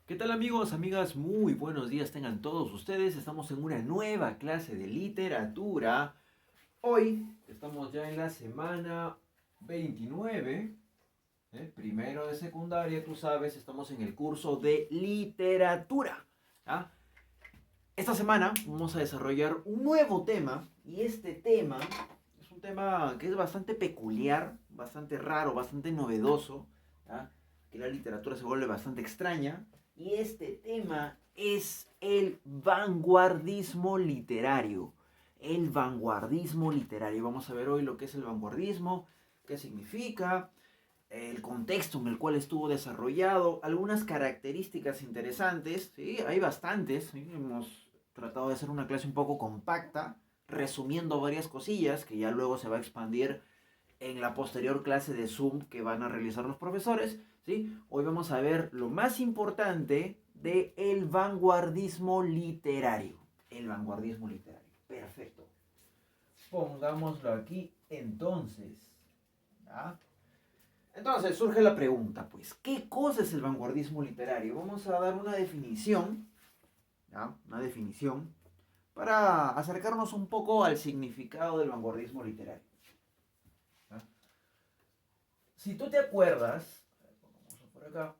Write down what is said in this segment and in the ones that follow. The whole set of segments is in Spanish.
¿Qué tal amigos, amigas? Muy buenos días tengan todos ustedes. Estamos en una nueva clase de literatura. Hoy estamos ya en la semana 29, primero de secundaria, tú sabes, estamos en el curso de literatura. ¿Ah? Esta semana vamos a desarrollar un nuevo tema y este tema es un tema que es bastante peculiar, bastante raro, bastante novedoso. ¿Ah? Que la literatura se vuelve bastante extraña. Y este tema es el vanguardismo literario. El vanguardismo literario. Vamos a ver hoy lo que es el vanguardismo, qué significa, el contexto en el cual estuvo desarrollado, algunas características interesantes, ¿sí? Hay bastantes, ¿sí? Hemos tratado de hacer una clase un poco compacta, resumiendo varias cosillas que ya luego se va a expandir en la posterior clase de Zoom que van a realizar los profesores, ¿sí? Hoy vamos a ver lo más importante del vanguardismo literario. El vanguardismo literario. Perfecto. Pongámoslo aquí entonces. ¿Ya? Entonces surge la pregunta, pues, ¿qué cosa es el vanguardismo literario? Vamos a dar una definición, ¿ya? Una definición, para acercarnos un poco al significado del vanguardismo literario. ¿Ya? Si tú te acuerdas, vamos por acá,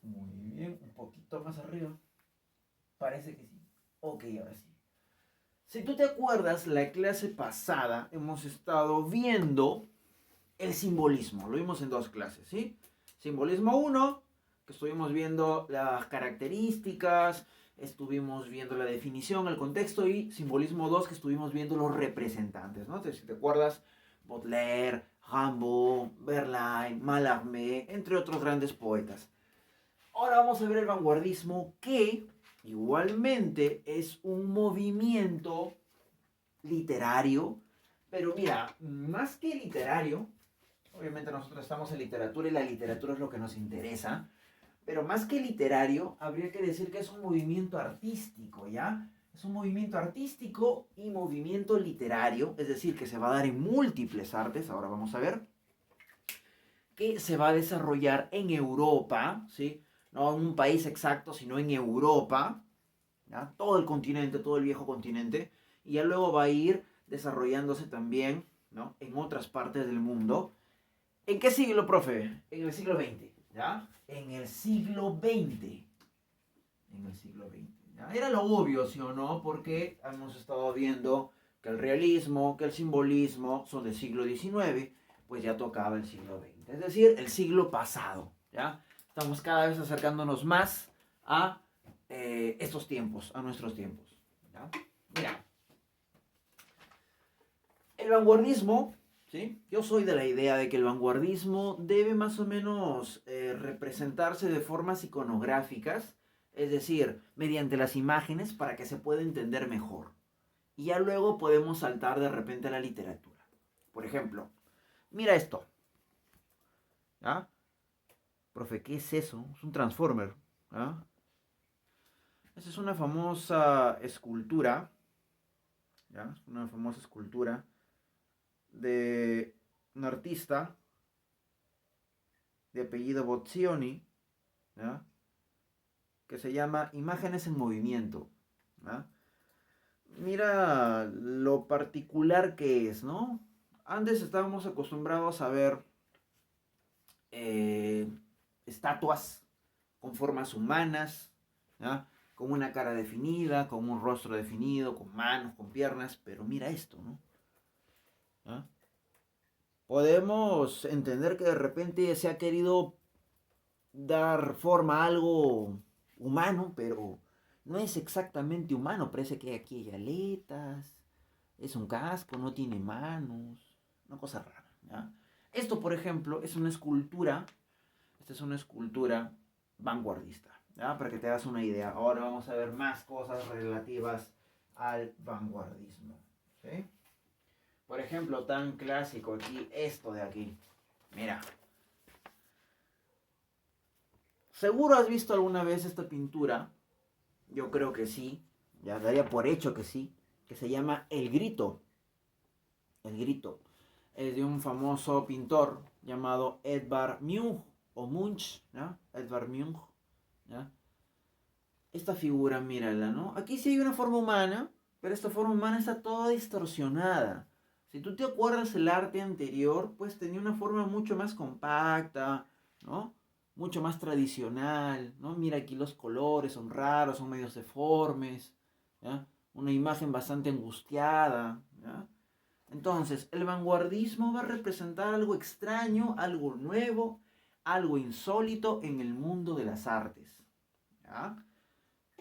muy bien, un poquito más arriba, parece que sí. Ok, ahora sí. Si tú te acuerdas, la clase pasada hemos estado viendo el simbolismo. Lo vimos en dos clases, ¿sí? Simbolismo uno, que estuvimos viendo las características, estuvimos viendo la definición, el contexto, y simbolismo 2, que estuvimos viendo los representantes, ¿no? Entonces, si te acuerdas, Baudelaire, Rimbaud, Verlaine, Mallarmé, entre otros grandes poetas. Ahora vamos a ver el vanguardismo, que igualmente es un movimiento literario, pero mira, más que literario, obviamente nosotros estamos en literatura y la literatura es lo que nos interesa, pero más que literario, habría que decir que es un movimiento artístico, ¿ya? Es un movimiento artístico y movimiento literario, es decir, que se va a dar en múltiples artes, ahora vamos a ver, que se va a desarrollar en Europa, ¿sí? No en un país exacto, sino en Europa, ¿ya? Todo el continente, todo el viejo continente, y ya luego va a ir desarrollándose también, ¿no? En otras partes del mundo. ¿En qué siglo, profe? En el siglo XX, ¿ya? En el siglo XX. En el siglo XX. ¿Ya? Era lo obvio, ¿sí o no? Porque hemos estado viendo que el realismo, que el simbolismo son del siglo XIX, pues ya tocaba el siglo XX. Es decir, el siglo pasado, ¿ya? Estamos cada vez acercándonos más a estos tiempos, a nuestros tiempos. ¿Ya? Mira, el vanguardismo, ¿sí? Yo soy de la idea de que el vanguardismo debe más o menos representarse de formas iconográficas, es decir, mediante las imágenes para que se pueda entender mejor. Y ya luego podemos saltar de repente a la literatura. Por ejemplo, mira esto. ¿Ah? Profe, ¿qué es eso? Es un transformer. ¿Ah? Esa es una famosa escultura. ¿Ya? Una famosa escultura de un artista de apellido Bozzioni, ¿ya? Que se llama Imágenes en Movimiento. ¿Ya? Mira lo particular que es, ¿no? Antes estábamos acostumbrados a ver eh, estatuas con formas humanas, ¿ya? Con una cara definida, con un rostro definido, con manos, con piernas, pero mira esto, ¿no? ¿Ya? Podemos entender que de repente se ha querido dar forma a algo humano, pero no es exactamente humano. Parece que aquí hay aletas, es un casco, no tiene manos, una cosa rara. ¿Ya? Esto, por ejemplo, es una escultura. Esta es una escultura vanguardista, ¿ya? Para que te hagas una idea. Ahora vamos a ver más cosas relativas al vanguardismo. ¿Sí? Por ejemplo, tan clásico aquí, esto de aquí. Mira, seguro has visto alguna vez esta pintura. Yo creo que sí. Ya daría por hecho que sí. Que se llama El Grito. El Grito. Es de un famoso pintor llamado Edvard Munch. o Munch, ¿no? Edvard Munch, ¿ya? Esta figura, mírala, ¿no? Aquí sí hay una forma humana, pero esta forma humana está toda distorsionada. Si tú te acuerdas el arte anterior, pues tenía una forma mucho más compacta, ¿no? Mucho más tradicional, ¿no? Mira aquí los colores son raros, son medios deformes, ¿ya? Una imagen bastante angustiada, ¿ya? Entonces, el vanguardismo va a representar algo extraño, algo nuevo, algo insólito en el mundo de las artes, ¿ya?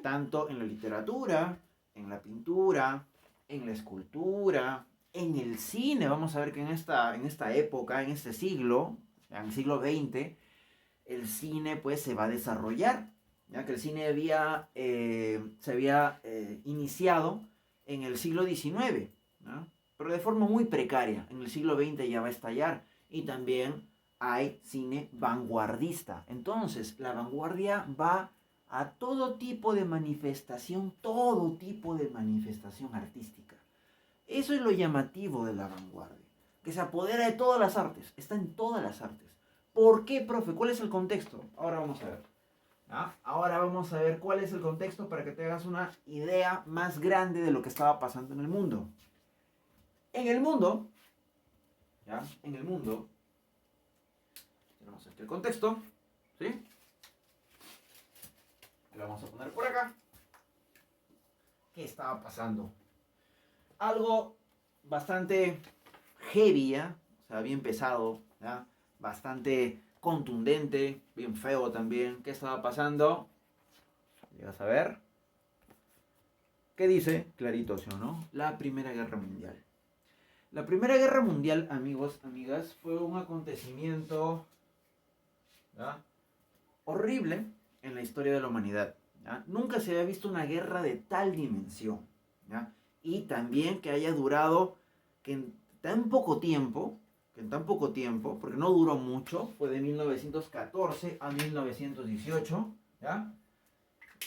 Tanto en la literatura, en la pintura, en la escultura, en el cine. Vamos a ver que en esta época, en este siglo, en el siglo XX, el cine pues se va a desarrollar, ya que el cine se había iniciado en el siglo XIX, ¿no? Pero de forma muy precaria. En el siglo XX ya va a estallar y también hay cine vanguardista. Entonces, la vanguardia va a todo tipo de manifestación artística. Eso es lo llamativo de la vanguardia, que se apodera de todas las artes, está en todas las artes. ¿Por qué, profe? ¿Cuál es el contexto? Ahora vamos a ver. ¿Ah? Ahora vamos a ver cuál es el contexto para que te hagas una idea más grande de lo que estaba pasando en el mundo. En el mundo, ¿ya? En el mundo, tenemos aquí el contexto, ¿sí? Lo vamos a poner por acá. ¿Qué estaba pasando? Algo bastante heavy, ¿ya? O sea, bien pesado, ¿ya? Bastante contundente, bien feo también. ¿Qué estaba pasando? ¿Llegas a ver? ¿Qué dice? Clarito, ¿sí o no? La Primera Guerra Mundial. La Primera Guerra Mundial, amigos, amigas, fue un acontecimiento, ¿ya?, horrible en la historia de la humanidad, ¿ya? Nunca se había visto una guerra de tal dimensión, ¿ya? Y también que haya durado, que en tan poco tiempo, porque no duró mucho, fue de 1914 a 1918, ¿ya?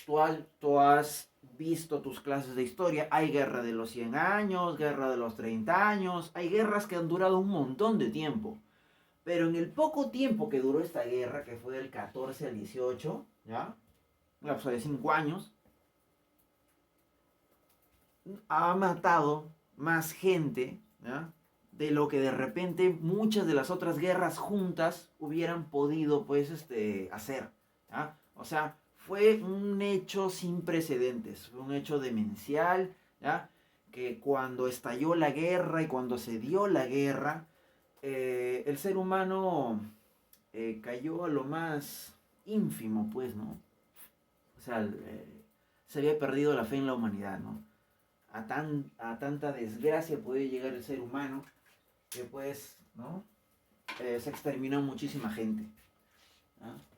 Tú has visto tus clases de historia, hay guerra de los 100 años, guerra de los 30 años, hay guerras que han durado un montón de tiempo. Pero en el poco tiempo que duró esta guerra, que fue del 14 al 18, ¿ya? Un lapso de 5 años, ha matado más gente, ¿ya?, de lo que de repente muchas de las otras guerras juntas hubieran podido, pues, hacer, ¿ya? O sea, fue un hecho sin precedentes, fue un hecho demencial, ¿ya? Que cuando estalló la guerra y cuando se dio la guerra, el ser humano cayó a lo más ínfimo, pues, ¿no? O sea, se había perdido la fe en la humanidad, ¿no? A tanta desgracia puede llegar el ser humano que, pues, ¿no? Se exterminó muchísima gente, ¿no?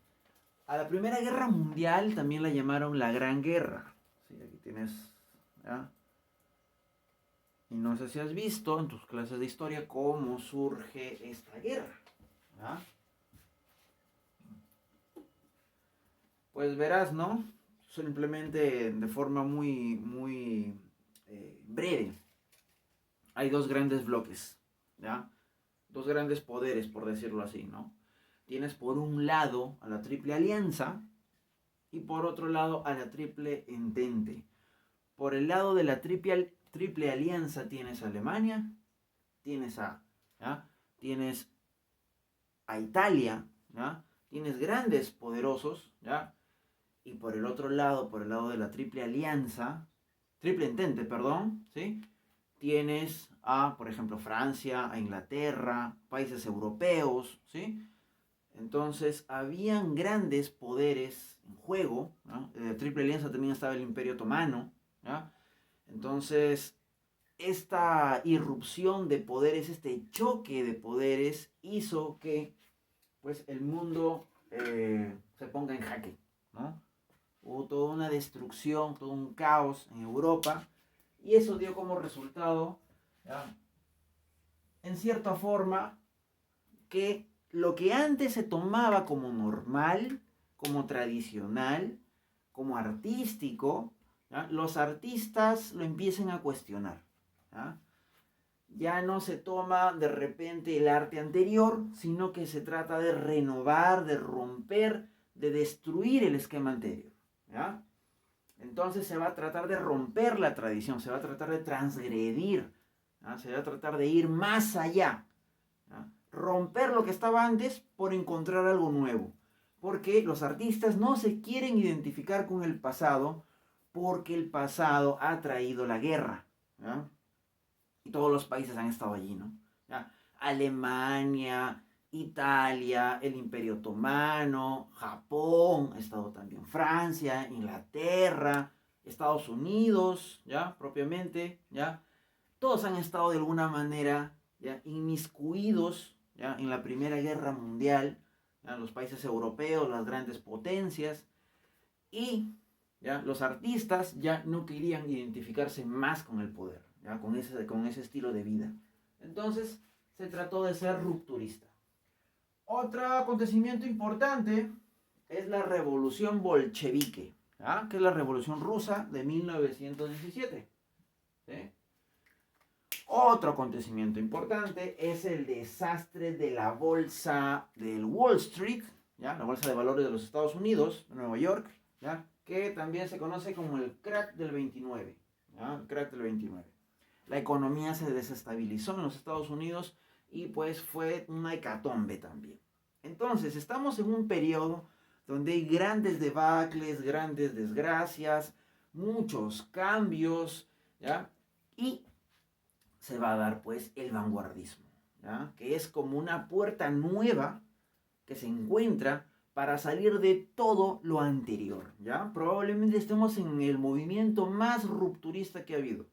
A la Primera Guerra Mundial también la llamaron la Gran Guerra. Sí, aquí tienes, ¿ya? Y no sé si has visto en tus clases de historia cómo surge esta guerra, ¿ya? Pues verás, ¿no? Simplemente de forma muy breve. Hay dos grandes bloques, ¿ya? Dos grandes poderes, por decirlo así, ¿no? Tienes por un lado a la Triple Alianza y por otro lado a la Triple Entente. Por el lado de la Triple Alianza tienes a Alemania, ¿ya?, tienes a Italia, ¿ya?, tienes grandes poderosos, ¿ya? Y por el otro lado, por el lado de la Triple Alianza, Triple Entente, perdón, ¿sí?, tienes a, por ejemplo, Francia, a Inglaterra, países europeos, ¿sí? Entonces, habían grandes poderes en juego, ¿no? En la Triple Alianza también estaba el Imperio Otomano, ¿ya? Entonces, esta irrupción de poderes, este choque de poderes, hizo que, pues, el mundo se ponga en jaque, ¿no? Hubo toda una destrucción, todo un caos en Europa, y eso dio como resultado, ¿ya?, en cierta forma, que lo que antes se tomaba como normal, como tradicional, como artístico, ¿ya?, los artistas lo empiecen a cuestionar, ¿ya? ya no se toma de repente el arte anterior, sino que se trata de renovar, de romper, de destruir el esquema anterior. ¿Ya? Entonces se va a tratar de romper la tradición, se va a tratar de transgredir, ¿ya? Se va a tratar de ir más allá, ¿ya? Romper lo que estaba antes por encontrar algo nuevo. Porque los artistas no se quieren identificar con el pasado, porque el pasado ha traído la guerra, ¿ya? Y todos los países han estado allí, ¿no? ¿Ya? Alemania, Italia, el Imperio Otomano, Japón, ha estado también Francia, Inglaterra, Estados Unidos, ¿ya? Propiamente, ¿ya? Todos han estado de alguna manera, ¿ya? Inmiscuidos, ¿ya? En la Primera Guerra Mundial, ¿ya? Los países europeos, las grandes potencias, y ¿ya? Los artistas ya no querían identificarse más con el poder, ¿ya? Con ese estilo de vida. Entonces se trató de ser rupturista. Otro acontecimiento importante es la revolución bolchevique, ¿ya? Que es la revolución rusa de 1917. ¿Sí? Otro acontecimiento importante es el desastre de la bolsa del Wall Street, ¿ya? La bolsa de valores de los Estados Unidos, de Nueva York, ¿ya? Que también se conoce como el crack del 29, ¿ya? El crack del 29. La economía se desestabilizó en los Estados Unidos y pues fue una hecatombe también. Entonces, estamos en un periodo donde hay grandes debacles, grandes desgracias, muchos cambios, ¿ya? Y se va a dar pues el vanguardismo, ¿ya? Que es como una puerta nueva que se encuentra para salir de todo lo anterior, ¿ya? Probablemente estemos en el movimiento más rupturista que ha habido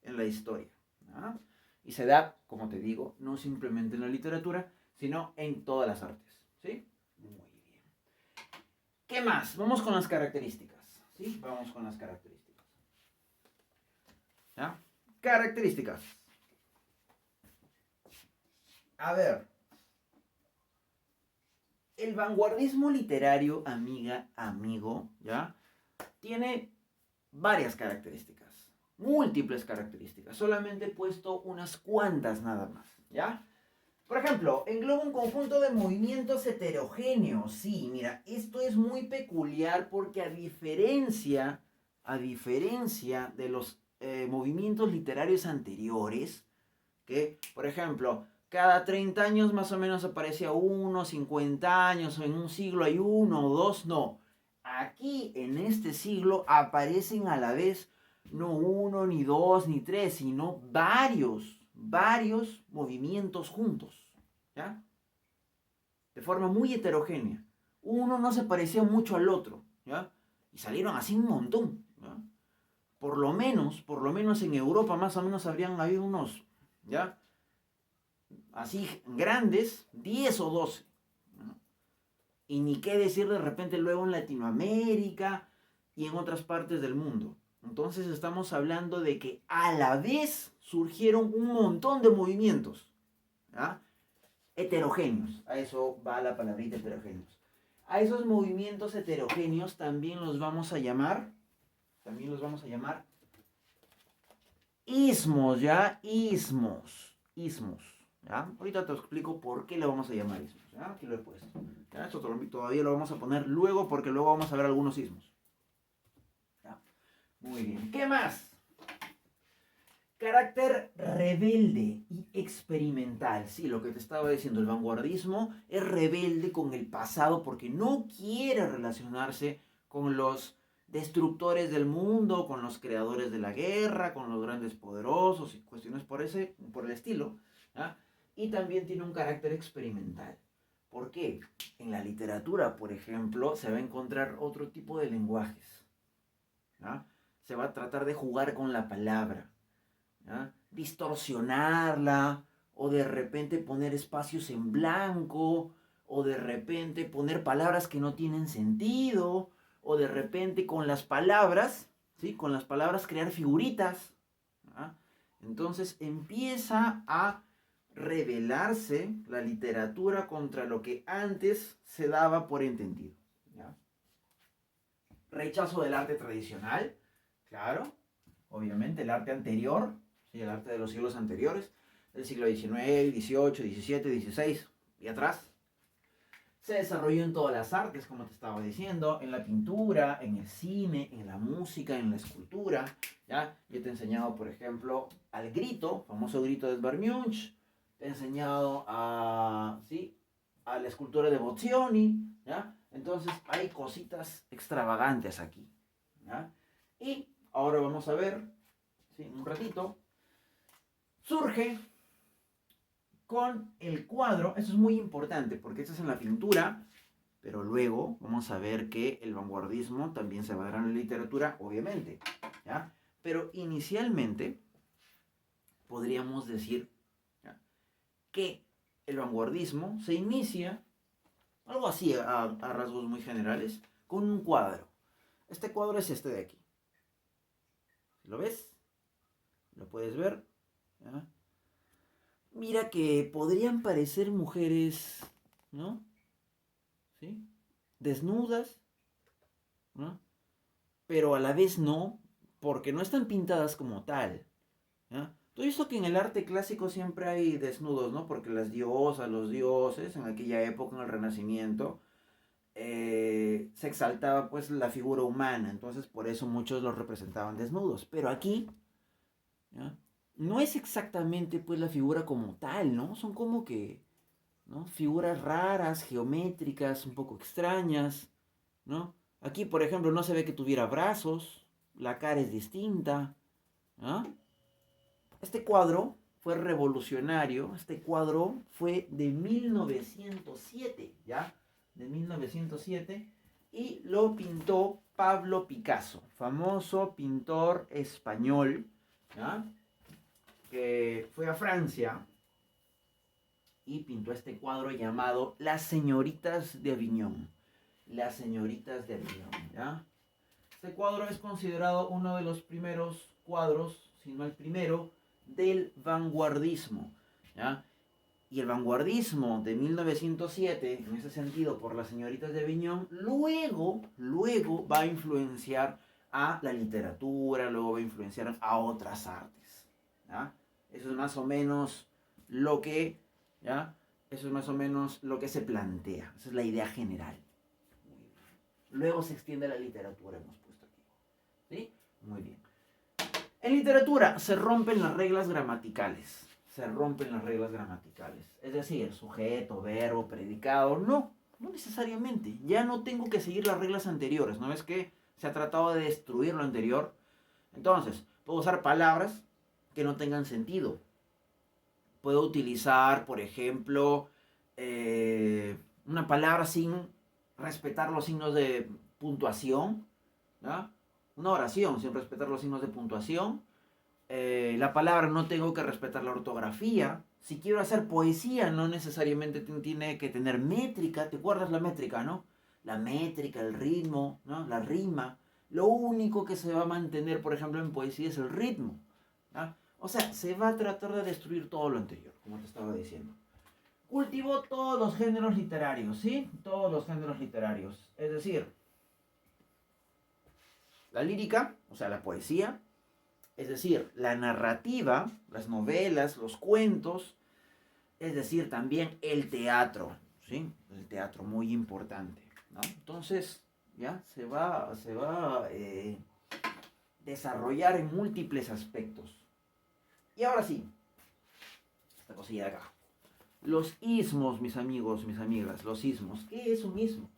en la historia, ¿ya? Y se da, como te digo, no simplemente en la literatura, sino en todas las artes, ¿sí? Muy bien. ¿Qué más? Vamos con las características, ¿sí? Vamos con las características, ¿ya? Características. A ver, el vanguardismo literario, amiga, amigo, ¿ya? Tiene varias características, múltiples características. Solamente he puesto unas cuantas nada más, ¿ya? Por ejemplo, engloba un conjunto de movimientos heterogéneos. Sí, mira, esto es muy peculiar porque a diferencia de los movimientos literarios anteriores, que, por ejemplo, cada 30 años más o menos aparecía uno, 50 años, o en un siglo hay uno o dos, no. Aquí, en este siglo, aparecen a la vez no uno, ni dos, ni tres, sino varios movimientos juntos, ¿ya? De forma muy heterogénea. Uno no se parecía mucho al otro, ¿ya? Y salieron así un montón, ¿ya? Por lo menos en Europa más o menos habrían habido unos, ¿ya? Así grandes, 10 o 12, ¿no? Y ni qué decir de repente luego en Latinoamérica y en otras partes del mundo. Entonces estamos hablando de que a la vez surgieron un montón de movimientos, ¿ya? Heterogéneos. A eso va la palabrita heterogéneos. A esos movimientos heterogéneos también los vamos a llamar ismos, ¿ya? Ismos. ¿Ya? Ahorita te explico por qué le vamos a llamar ismos. ¿Ya? Aquí lo he puesto. ¿Ya? Esto todavía lo vamos a poner luego porque luego vamos a ver algunos ismos. ¿Ya? Muy bien. ¿Qué más? Carácter rebelde y experimental. Sí, lo que te estaba diciendo, el vanguardismo es rebelde con el pasado porque no quiere relacionarse con los destructores del mundo, con los creadores de la guerra, con los grandes poderosos y cuestiones por el estilo, ¿ya? Y también tiene un carácter experimental. ¿Por qué? En la literatura, por ejemplo, se va a encontrar otro tipo de lenguajes, ¿ya? Se va a tratar de jugar con la palabra, ¿ya? Distorsionarla, o de repente poner espacios en blanco, o de repente poner palabras que no tienen sentido, o de repente con las palabras, ¿sí? Con las palabras crear figuritas, ¿ya? Entonces empieza a rebelarse la literatura contra lo que antes se daba por entendido, ¿ya? Rechazo del arte tradicional, claro, obviamente el arte anterior, ¿sí? El arte de los siglos anteriores. del siglo XIX, XVIII, XVII, XVI y atrás. Se desarrolló en todas las artes, como te estaba diciendo, en la pintura, en el cine, en la música, en la escultura. ¿Ya? Yo te he enseñado, por ejemplo, al grito, famoso grito de Sbarmiunch. Te he enseñado ¿sí? a la escultura de Boccioni. ¿Ya? Entonces hay cositas extravagantes aquí. ¿Ya? Y ahora vamos a ver, ¿sí? Un ratito, surge con el cuadro. Eso es muy importante porque esto es en la pintura, pero luego vamos a ver que el vanguardismo también se va a dar en la literatura, obviamente, ¿ya? Pero inicialmente podríamos decir, ¿ya?, que el vanguardismo se inicia, algo así a rasgos muy generales, con un cuadro. Este cuadro es este de aquí. ¿Lo ves? ¿Lo puedes ver? ¿Ya? Mira que podrían parecer mujeres, ¿no? ¿Sí? Desnudas, ¿no? Pero a la vez no, porque no están pintadas como tal. ¿Ya? Todo eso que en el arte clásico siempre hay desnudos, ¿no? Porque las diosas, los dioses, en aquella época, en el Renacimiento, se exaltaba pues la figura humana, entonces por eso muchos los representaban desnudos. Pero aquí, ¿ya?, no es exactamente pues la figura como tal, ¿no? Son como que, ¿no?, figuras raras, geométricas, un poco extrañas, ¿no? Aquí, por ejemplo, no se ve que tuviera brazos, la cara es distinta, ¿ah? Este cuadro fue revolucionario, este cuadro fue de 1907, ¿ya? De 1907, y lo pintó Pablo Picasso, famoso pintor español, ¿ya?, que fue a Francia y pintó este cuadro llamado Las Señoritas de Aviñón. Las Señoritas de Aviñón, ¿ya? Este cuadro es considerado uno de los primeros cuadros, si no el primero, del vanguardismo, ¿ya? Y el vanguardismo de 1907, en ese sentido, por las Señoritas de Aviñón, luego va a influenciar a la literatura, luego va a influenciar a otras artes, ¿ya? Eso es más o menos lo que, ¿ya? Eso es más o menos lo que se plantea. Esa es la idea general. Luego se extiende a la literatura, hemos puesto aquí. ¿Sí? Muy bien. En literatura se rompen las reglas gramaticales. Se rompen las reglas gramaticales. Es decir, sujeto, verbo, predicado. No, no necesariamente. Ya no tengo que seguir las reglas anteriores. ¿No ves que se ha tratado de destruir lo anterior? Entonces, puedo usar palabras que no tengan sentido. Puedo utilizar, por ejemplo, una palabra sin respetar los signos de puntuación, ¿ya? Una oración sin respetar los signos de puntuación. La palabra no tengo que respetar la ortografía. Si quiero hacer poesía, no necesariamente tiene que tener métrica. ¿Te acuerdas la métrica, no? La métrica, el ritmo, ¿no?, la rima. Lo único que se va a mantener, por ejemplo, en poesía es el ritmo, ¿ya? O sea, se va a tratar de destruir todo lo anterior, como te estaba diciendo. Cultivó todos los géneros literarios, ¿sí? Todos los géneros literarios. Es decir, la lírica, o sea, la poesía. Es decir, la narrativa, las novelas, los cuentos. Es decir, también el teatro, ¿sí? El teatro, muy importante, ¿no? Entonces, ya se va a desarrollar en múltiples aspectos. Y ahora sí, esta cosilla de acá. Los ismos, mis amigos, mis amigas, los ismos. ¿Qué es un ismo?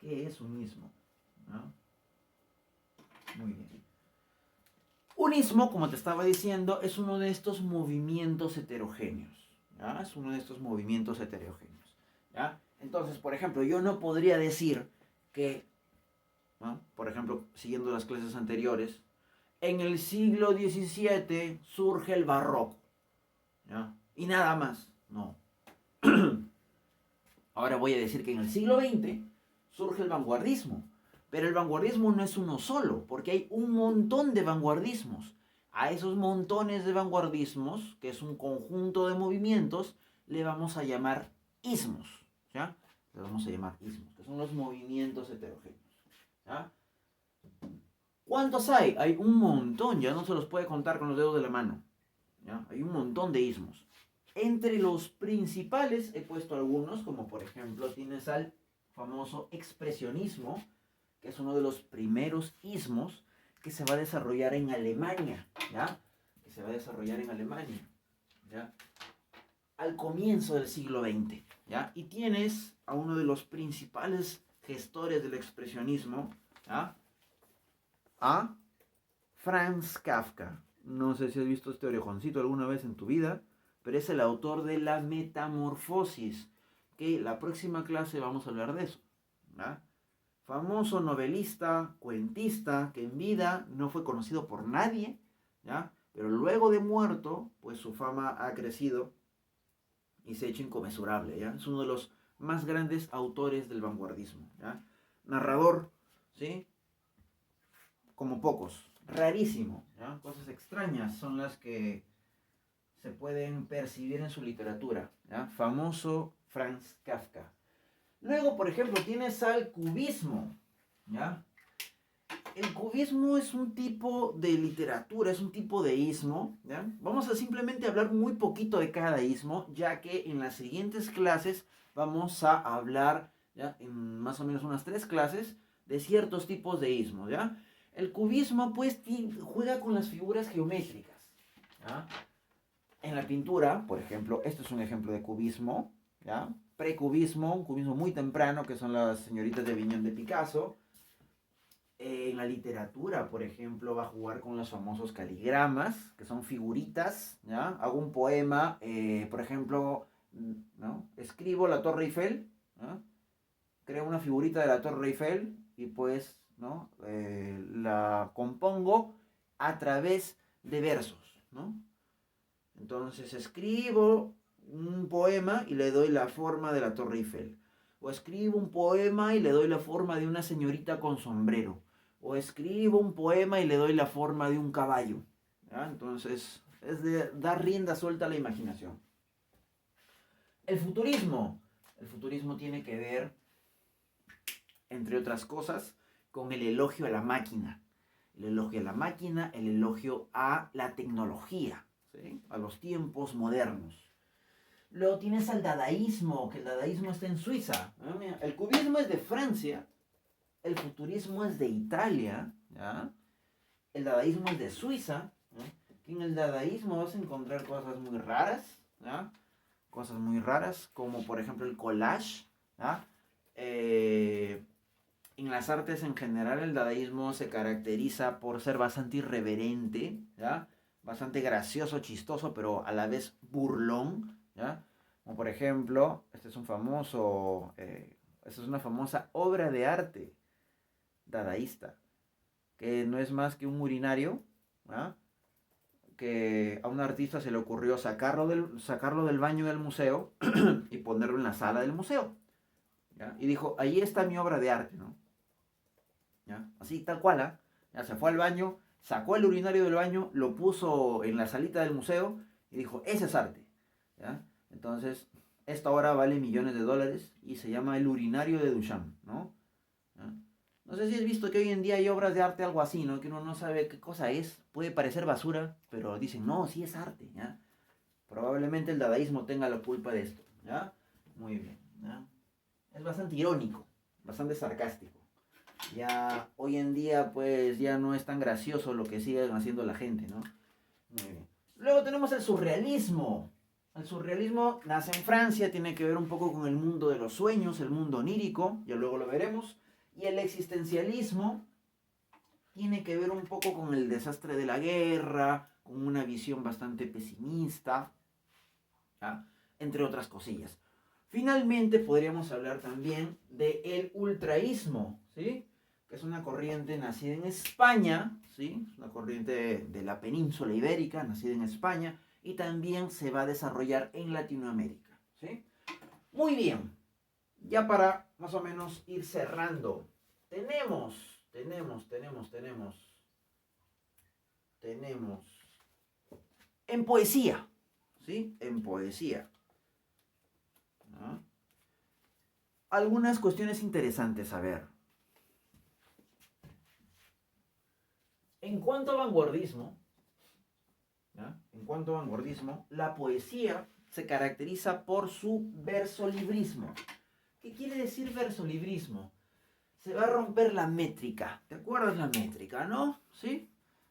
¿Qué es un ismo? ¿No? Muy bien. Un ismo, como te estaba diciendo, es uno de estos movimientos heterogéneos, ¿ya? Es uno de estos movimientos heterogéneos, ¿ya? Entonces, por ejemplo, yo no podría decir que, ¿no?, por ejemplo, siguiendo las clases anteriores, en el siglo XVII surge el barroco, ¿ya?, y nada más. No. Ahora voy a decir que en el siglo XX surge el vanguardismo. Pero el vanguardismo no es uno solo, porque hay un montón de vanguardismos. A esos montones de vanguardismos, que es un conjunto de movimientos, le vamos a llamar ismos, ¿ya? Le vamos a llamar ismos, que son los movimientos heterogéneos, ¿ya? ¿Cuántos hay? Hay un montón, ya no se los puede contar con los dedos de la mano, ¿ya? Hay un montón de ismos. Entre los principales he puesto algunos, como por ejemplo tienes al famoso expresionismo, que es uno de los primeros ismos que se va a desarrollar en Alemania, ¿ya? Que se va a desarrollar en Alemania, ¿ya? Al comienzo del siglo XX, ¿ya? Y tienes a uno de los principales gestores del expresionismo, ¿ya? A Franz Kafka. No sé si has visto este orejoncito alguna vez en tu vida, pero es el autor de La Metamorfosis, que la próxima clase vamos a hablar de eso, ¿ya? Famoso novelista, cuentista, que en vida no fue conocido por nadie, ¿ya? Pero luego de muerto, pues su fama ha crecido y se ha hecho inconmensurable, ¿ya? Es uno de los más grandes autores del vanguardismo, ¿ya? Narrador, ¿sí? Como pocos, rarísimo, ¿ya? Cosas extrañas son las que se pueden percibir en su literatura, ¿ya? Famoso Franz Kafka. Luego, por ejemplo, tienes al cubismo, ¿ya? El cubismo es un tipo de literatura, es un tipo de ismo, ¿ya? Vamos a simplemente hablar muy poquito de cada ismo, ya que en las siguientes clases vamos a hablar, ¿ya? En más o menos unas 3 clases, de ciertos tipos de ismos, ¿ya? El cubismo, pues, juega con las figuras geométricas, ¿ya? En la pintura, por ejemplo, esto es un ejemplo de cubismo, ¿ya? Precubismo, un cubismo muy temprano, que son las señoritas de Viñón de Picasso. En la literatura, por ejemplo, va a jugar con los famosos caligramas, que son figuritas, ¿ya? Hago un poema, por ejemplo, ¿no? Escribo la Torre Eiffel, ¿no? Creo una figurita de la Torre Eiffel y pues, ¿no? La compongo a través de versos, ¿no? Entonces escribo un poema y le doy la forma de la Torre Eiffel. O escribo un poema y le doy la forma de una señorita con sombrero. O escribo un poema y le doy la forma de un caballo. ¿Ya? Entonces es de dar rienda suelta a la imaginación. El futurismo. El futurismo tiene que ver, entre otras cosas, con el elogio a la máquina. El elogio a la máquina, el elogio a la tecnología, ¿sí? A los tiempos modernos. Luego tienes al dadaísmo, que el dadaísmo está en Suiza. Mira, el cubismo es de Francia, el futurismo es de Italia, ¿ya? El dadaísmo es de Suiza. Que en el dadaísmo vas a encontrar cosas muy raras, ¿ya? Cosas muy raras, como por ejemplo el collage, ¿ya? En las artes en general el dadaísmo se caracteriza por ser bastante irreverente, ¿ya? Bastante gracioso, chistoso, pero a la vez burlón, ¿ya? Como por ejemplo, esta es una famosa obra de arte dadaísta, que no es más que un urinario, ¿ya? Que a un artista se le ocurrió sacarlo del baño del museo y ponerlo en la sala del museo, ¿ya? Y dijo, ahí está mi obra de arte, ¿no? ¿Ya? Así, tal cual, ¿eh? Ya se fue al baño, sacó el urinario del baño, lo puso en la salita del museo y dijo, ese es arte, ¿ya? Entonces, esta obra vale millones de dólares y se llama El urinario de Duchamp, ¿no? ¿Ya? No sé si has visto que hoy en día hay obras de arte algo así, ¿no? Que uno no sabe qué cosa es, puede parecer basura, pero dicen, no, sí es arte, ¿ya? Probablemente el dadaísmo tenga la culpa de esto, ¿ya? Muy bien, ¿ya? Es bastante irónico, bastante sarcástico. Ya hoy en día pues ya no es tan gracioso lo que siguen haciendo la gente, ¿no? Muy bien. Luego tenemos el surrealismo. El surrealismo nace en Francia, tiene que ver un poco con el mundo de los sueños, el mundo onírico, ya luego lo veremos. Y el existencialismo tiene que ver un poco con el desastre de la guerra, con una visión bastante pesimista, ¿ya? Entre otras cosillas. Finalmente podríamos hablar también del ultraísmo, ¿sí? Que es una corriente nacida en España, ¿sí? Es una corriente de la península ibérica, nacida en España, y también se va a desarrollar en Latinoamérica, ¿sí? Muy bien, ya para más o menos ir cerrando, tenemos en poesía, ¿sí? En poesía, ¿no? Algunas cuestiones interesantes a ver. En cuanto a vanguardismo, ¿ya? En cuanto a vanguardismo, la poesía se caracteriza por su versolibrismo. ¿Qué quiere decir versolibrismo? Se va a romper la métrica. ¿Te acuerdas la métrica, no? ¿Sí?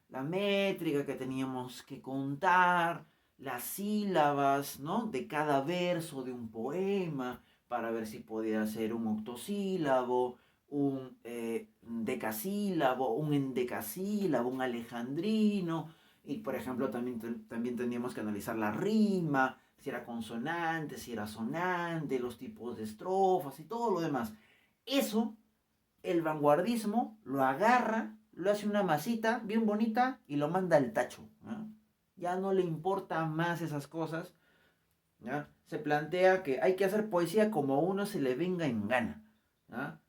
La métrica que teníamos que contar, las sílabas, ¿no? De cada verso de un poema, para ver si podía ser un octosílabo, un decasílabo, un endecasílabo, un alejandrino. Y por ejemplo, también teníamos que analizar la rima, si era consonante, si era sonante, los tipos de estrofas y todo lo demás. Eso el vanguardismo lo agarra, lo hace una masita bien bonita y lo manda al tacho. ¿Ya? Ya no le importa más esas cosas. ¿Ya? Se plantea que hay que hacer poesía como a uno se le venga en gana. ¿Ya?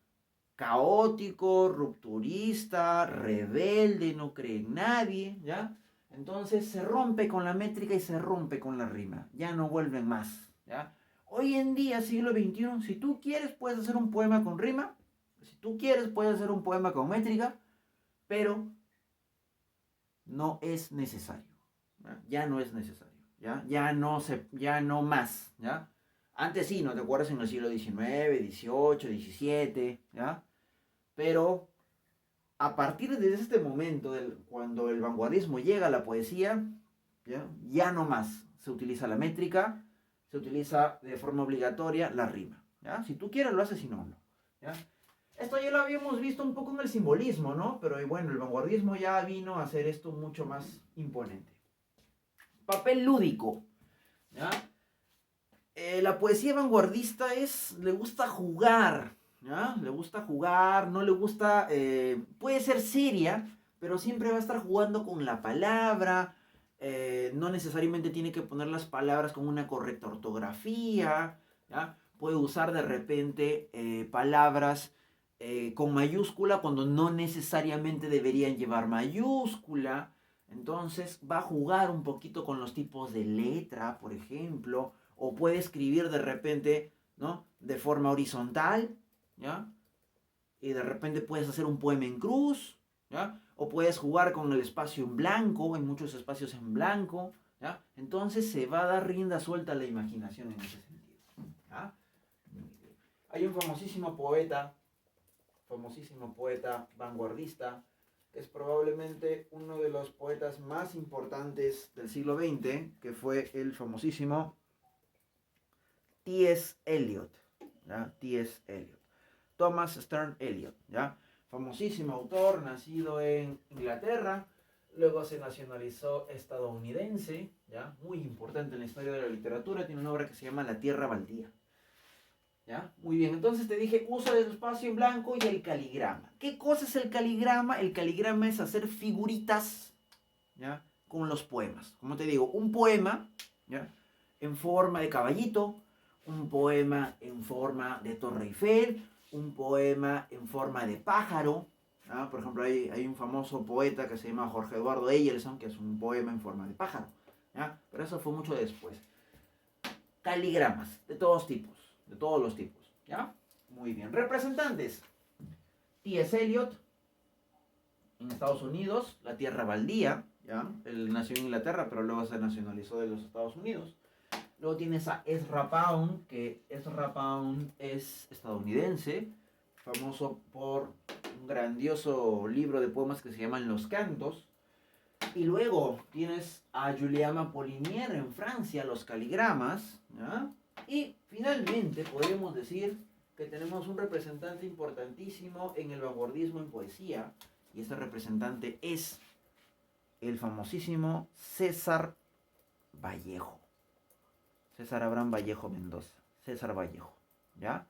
Caótico, rupturista, rebelde, no cree en nadie. ¿Ya? Entonces se rompe con la métrica y se rompe con la rima. Ya no vuelven más. ¿Ya? Hoy en día, siglo XXI, si tú quieres puedes hacer un poema con rima. Si tú quieres, puedes hacer un poema con métrica, pero no es necesario. ¿Ya? Ya no es necesario. ¿Ya? Ya no más. ¿Ya? Antes sí, ¿no te acuerdas? En el siglo XIX, XVIII, XVII, ¿ya? Pero a partir de este momento, cuando el vanguardismo llega a la poesía, ya no más se utiliza la métrica, se utiliza de forma obligatoria la rima. ¿Ya? Si tú quieres, lo haces, si no, no. ¿Ya? Esto ya lo habíamos visto un poco en el simbolismo, ¿no? Pero bueno, el vanguardismo ya vino a hacer esto mucho más imponente. Papel lúdico. ¿Ya? La poesía vanguardista le gusta jugar. ¿Ya? Le gusta jugar, no le gusta... puede ser seria, pero siempre va a estar jugando con la palabra. No necesariamente tiene que poner las palabras con una correcta ortografía. ¿Ya? Puede usar de repente palabras con mayúscula cuando no necesariamente deberían llevar mayúscula. Entonces va a jugar un poquito con los tipos de letra, por ejemplo, o puede escribir de repente, ¿no? De forma horizontal, ¿ya? Y de repente puedes hacer un poema en cruz, ¿ya? O puedes jugar con el espacio en blanco, hay muchos espacios en blanco, ¿ya? Entonces se va a dar rienda suelta a la imaginación en ese sentido, ¿ya? Hay un famosísimo poeta vanguardista, que es probablemente uno de los poetas más importantes del siglo XX, que fue el famosísimo T.S. Eliot, ¿ya? T.S. Eliot. Thomas Stern Eliot, ¿ya? Famosísimo autor, nacido en Inglaterra, luego se nacionalizó estadounidense, ¿ya? Muy importante en la historia de la literatura, tiene una obra que se llama La Tierra Baldía. ¿Ya? Muy bien, entonces te dije uso del espacio en blanco y el caligrama. ¿Qué cosa es el caligrama? El caligrama es hacer figuritas, ¿ya? Con los poemas. Como te digo, un poema, ¿ya? En forma de caballito, un poema en forma de Torre Eiffel, un poema en forma de pájaro. ¿Ya? Por ejemplo, hay un famoso poeta que se llama Jorge Eduardo Eyerson, que es un poema en forma de pájaro. ¿Ya? Pero eso fue mucho después. Caligramas, de todos tipos. De todos los tipos, ¿ya? Muy bien. Representantes. T.S. Eliot, en Estados Unidos, La Tierra Baldía, ¿ya? Él nació en Inglaterra, pero luego se nacionalizó de los Estados Unidos. Luego tienes a Ezra Pound, que Ezra Pound es estadounidense, famoso por un grandioso libro de poemas que se llaman Los Cantos. Y luego tienes a Julien Apollinaire en Francia, Los Caligramas, ¿ya? Y finalmente podemos decir que tenemos un representante importantísimo en el vanguardismo en poesía, y este representante es el famosísimo César Vallejo. César Abraham Vallejo Mendoza. César Vallejo, ¿ya?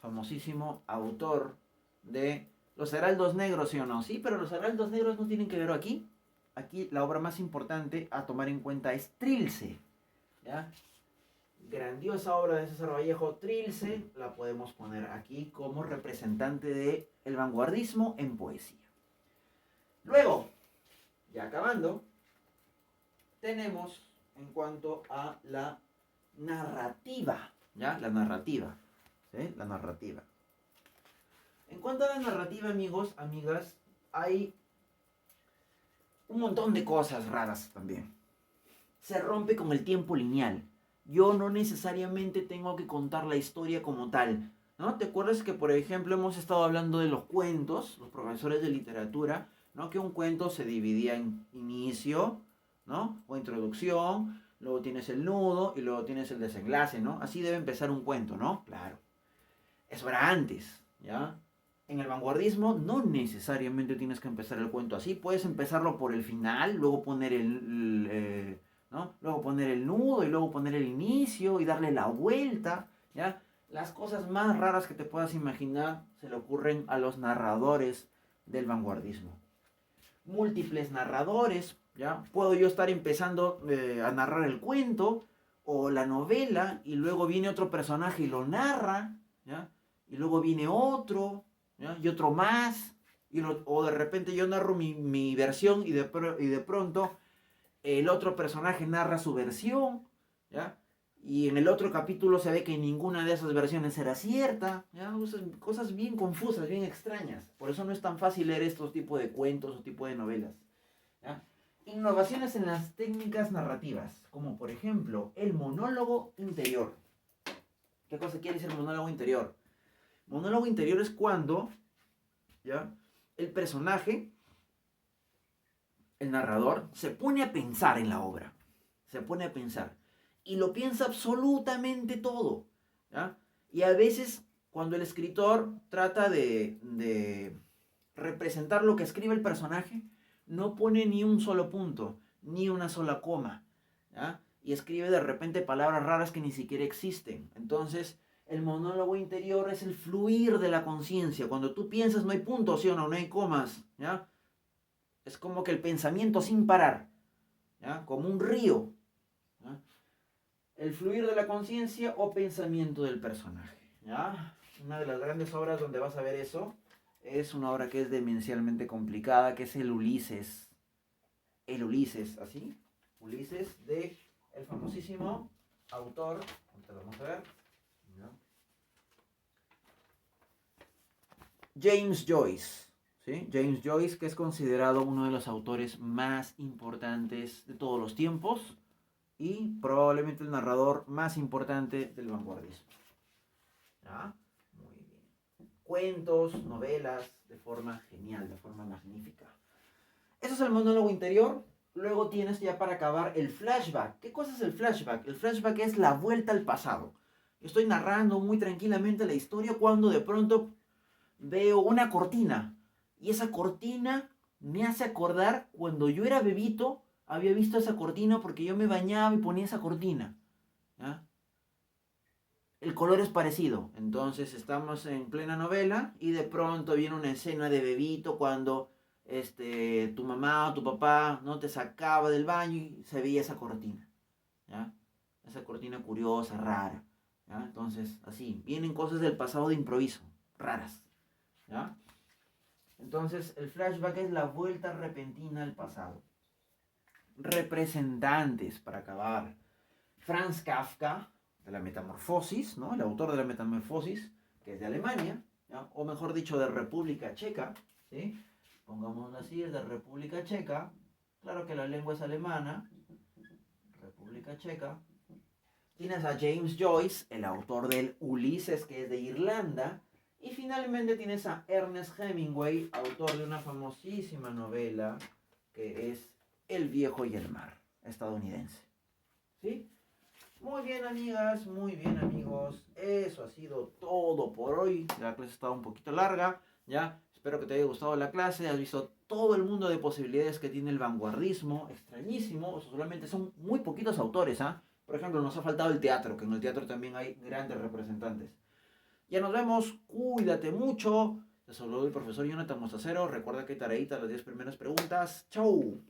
Famosísimo autor de Los Heraldos Negros, ¿sí o no? Sí, pero los Heraldos Negros no tienen que ver aquí. Aquí la obra más importante a tomar en cuenta es Trilce, ¿ya? Grandiosa obra de César Vallejo, Trilce, la podemos poner aquí como representante del vanguardismo en poesía. Luego, ya acabando, tenemos en cuanto a la narrativa, ¿ya? La narrativa, ¿sí? La narrativa. En cuanto a la narrativa, amigos, amigas, hay un montón de cosas raras también, se rompe con el tiempo lineal. Yo no necesariamente tengo que contar la historia como tal, ¿no? ¿Te acuerdas que, por ejemplo, hemos estado hablando de los cuentos, los profesores de literatura, ¿no? Que un cuento se dividía en inicio, ¿no? O introducción, luego tienes el nudo y luego tienes el desenlace, ¿no? Así debe empezar un cuento, ¿no? Claro. Eso era antes, ¿ya? En el vanguardismo no necesariamente tienes que empezar el cuento así. Puedes empezarlo por el final, luego poner ¿no? Luego poner el nudo y luego poner el inicio y darle la vuelta, ¿ya? Las cosas más raras que te puedas imaginar se le ocurren a los narradores del vanguardismo. Múltiples narradores, ¿ya? Puedo yo estar empezando a narrar el cuento o la novela y luego viene otro personaje y lo narra, ¿ya? Y luego viene otro, ¿ya? Y otro más, o de repente yo narro mi versión y de pronto el otro personaje narra su versión, ¿ya? Y en el otro capítulo se ve que ninguna de esas versiones era cierta, ¿ya? Cosas bien confusas, bien extrañas. Por eso no es tan fácil leer estos tipos de cuentos o tipo de novelas, ¿ya? Innovaciones en las técnicas narrativas, como por ejemplo el monólogo interior. ¿Qué cosa quiere decir monólogo interior? Monólogo interior es cuando, ¿ya? El personaje, el narrador, se pone a pensar en la obra. Se pone a pensar. Y lo piensa absolutamente todo, ¿ya? Y a veces, cuando el escritor trata de representar lo que escribe el personaje, no pone ni un solo punto, ni una sola coma, ¿ya? Y escribe de repente palabras raras que ni siquiera existen. Entonces, el monólogo interior es el fluir de la conciencia. Cuando tú piensas no hay puntos, ¿sí o no? No hay comas, ¿ya? Es como que el pensamiento sin parar, ¿ya? Como un río, ¿ya? El fluir de la conciencia o pensamiento del personaje, ¿ya? Una de las grandes obras donde vas a ver eso es una obra que es demencialmente complicada, que es el Ulises. El Ulises, ¿así? Ulises de el famosísimo autor, ahorita lo vamos a ver, ¿no? James Joyce, ¿sí? James Joyce, que es considerado uno de los autores más importantes de todos los tiempos y probablemente el narrador más importante del vanguardismo. ¿Ya? Muy bien. Cuentos, novelas, de forma genial, de forma magnífica. Eso es el monólogo interior. Luego tienes ya para acabar el flashback. ¿Qué cosa es el flashback? El flashback es la vuelta al pasado. Estoy narrando muy tranquilamente la historia cuando de pronto veo una cortina. Y esa cortina me hace acordar cuando yo era bebito, había visto esa cortina porque yo me bañaba y ponía esa cortina, ¿ya? El color es parecido. Entonces estamos en plena novela y de pronto viene una escena de bebito cuando tu mamá o tu papá no te sacaba del baño y se veía esa cortina, ¿ya? Esa cortina curiosa, rara, ¿ya? Entonces, así, vienen cosas del pasado de improviso, raras, ¿ya? Entonces, el flashback es la vuelta repentina al pasado. Representantes, para acabar. Franz Kafka, de la Metamorfosis, ¿no? El autor de la Metamorfosis, que es de Alemania, ¿ya? O mejor dicho, de República Checa, ¿sí? Pongámoslo así, es de República Checa. Claro que la lengua es alemana. República Checa. Tienes a James Joyce, el autor del Ulises, que es de Irlanda. Y finalmente tienes a Ernest Hemingway, autor de una famosísima novela que es El viejo y el mar, estadounidense. ¿Sí? Muy bien, amigas, muy bien, amigos. Eso ha sido todo por hoy. La clase estaba un poquito larga, ¿ya? Espero que te haya gustado la clase. Has visto todo el mundo de posibilidades que tiene el vanguardismo. Extrañísimo. O sea, solamente son muy poquitos autores, ¿ah? Por ejemplo, nos ha faltado el teatro, que en el teatro también hay grandes representantes. Ya nos vemos. Cuídate mucho. Te saludo el profesor Jonathan Mostacero. Recuerda que tareita las 10 primeras preguntas. ¡Chau!